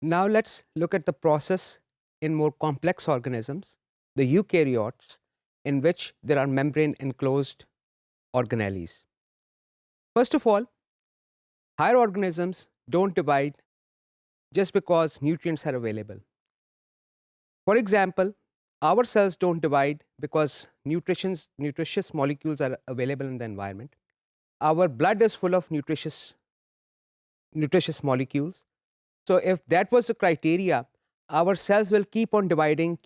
Now let's look at the process in more complex organisms, the eukaryotes, in which there are membrane enclosed organelles. First of all, higher organisms don't divide just because nutrients are available. For example, our cells don't divide because nutritious molecules are available in the environment. Our blood is full of nutritious molecules. So if that was the criteria, our cells will keep on dividing,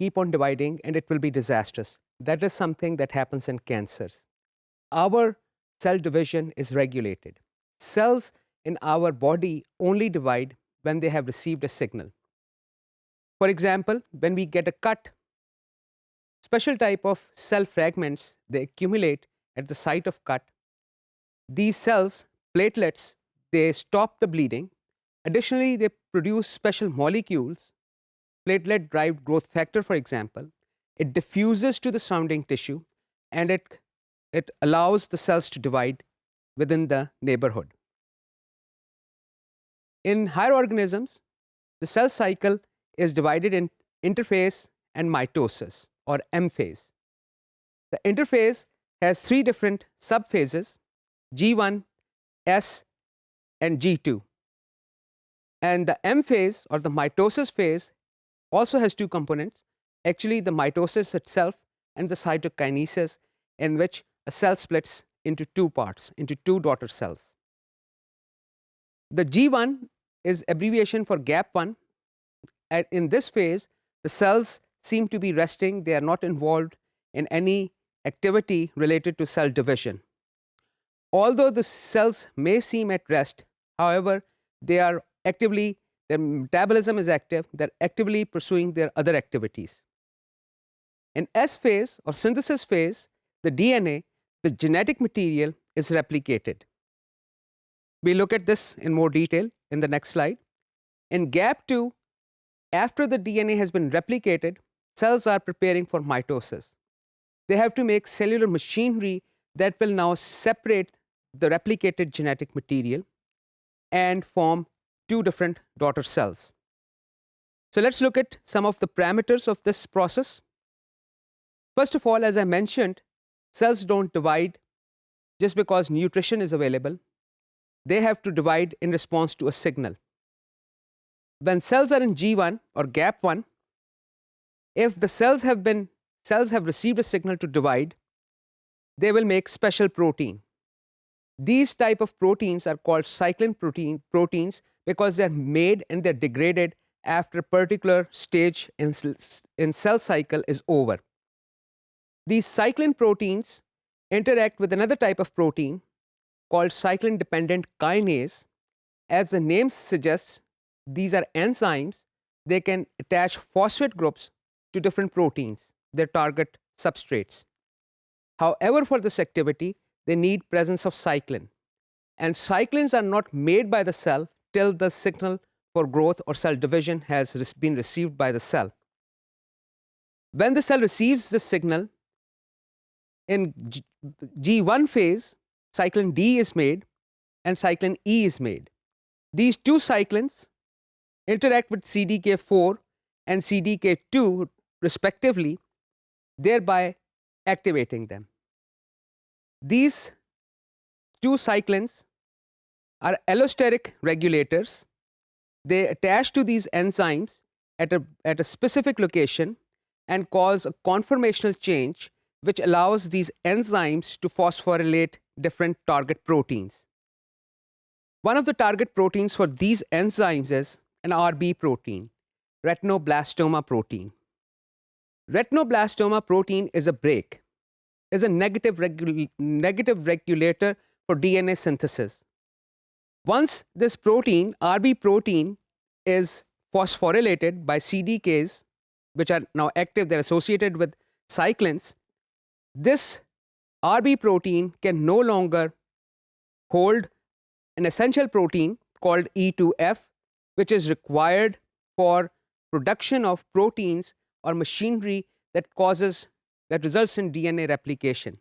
and it will be disastrous. That is something that happens in cancers. Our cell division is regulated. Cells in our body only divide when they have received a signal. For example, when we get a cut, special type of cell fragments, they accumulate at the site of cut. These cells, platelets, they stop the bleeding. Additionally, they produce special molecules, platelet derived growth factor, for example. It diffuses to the surrounding tissue, and it allows the cells to divide within the neighborhood. In higher organisms, the cell cycle is divided in interphase and mitosis, or M phase. The interphase has three different subphases: G1, S, and G2. And the M phase, or the mitosis phase, also has two components. Actually, the mitosis itself and the cytokinesis, in which a cell splits into two parts, into two daughter cells. The G1 is abbreviation for gap1. And in this phase, the cells seem to be resting. They are not involved in any activity related to cell division. Although the cells may seem at rest, however, they are actively, their metabolism is active, they're actively pursuing their other activities. In S phase, or synthesis phase, the DNA, the genetic material, is replicated. We look at this in more detail in the next slide. In gap2, after the DNA has been replicated, cells are preparing for mitosis. They have to make cellular machinery that will now separate the replicated genetic material and form two different daughter cells. So let's look at some of the parameters of this process. First of all, as I mentioned, cells don't divide just because nutrition is available. They have to divide in response to a signal. When cells are in G1 or gap1, if the cells have received a signal to divide, they will make special protein. These type of proteins are called cyclin proteins because they're made and they're degraded after a particular stage in cell cycle is over. These cyclin proteins interact with another type of protein called cyclin dependent kinase. As the name suggests, these are enzymes. They can attach phosphate groups to different proteins, their target substrates. However, for this activity, they need presence of cyclin. And cyclins are not made by the cell till the signal for growth or cell division has been received by the cell. When the cell receives this signal, in G1 phase, cyclin D is made and cyclin E is made. These two cyclins interact with CDK4 and CDK2 respectively, thereby activating them. These two cyclins are allosteric regulators. They attach to these enzymes at a specific location and cause a conformational change which allows these enzymes to phosphorylate different target proteins. One of the target proteins for these enzymes is an RB protein, retinoblastoma protein. Retinoblastoma protein is a brake, is a negative regulator for DNA synthesis. Once this protein, RB protein, is phosphorylated by CDKs, which are now active, they're associated with cyclins, this RB protein can no longer hold an essential protein called E2F, which is required for production of proteins or machinery that results in DNA replication.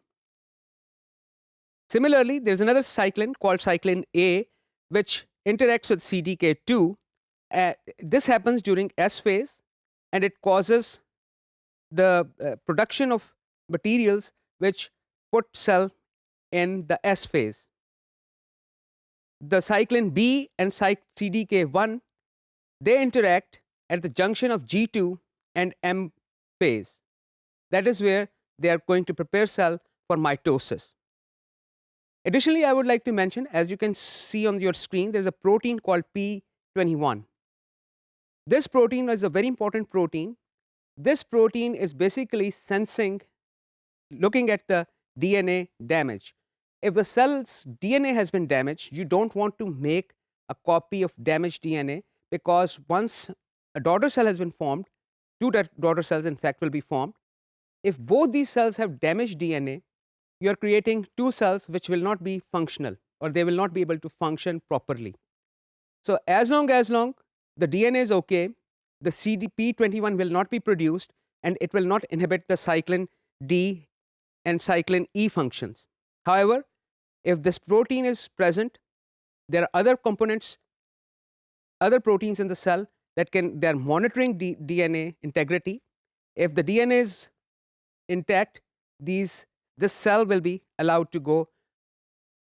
Similarly, there's another cyclin called cyclin A, which interacts with CDK2 This happens during S phase, and it causes the production of materials which put cell in the S phase. The cyclin B and CDK1, they interact at the junction of G2 and M phase. That is where they are going to prepare cell for mitosis. Additionally, I would like to mention, as you can see on your screen, there's a protein called P21. This protein is a very important protein. This protein is basically sensing, looking at the DNA damage. If the cell's DNA has been damaged, you don't want to make a copy of damaged DNA, because once a daughter cell has been formed, two daughter cells in fact will be formed. If both these cells have damaged DNA, you are creating two cells which will not be functional, or they will not be able to function properly. So as long the DNA is okay, the CDP21 will not be produced, and it will not inhibit the cyclin D and cyclin E functions. However, if this protein is present, there are other components, other proteins in the cell that they are monitoring DNA integrity. If the DNA is intact, this cell will be allowed to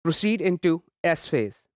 proceed into S phase.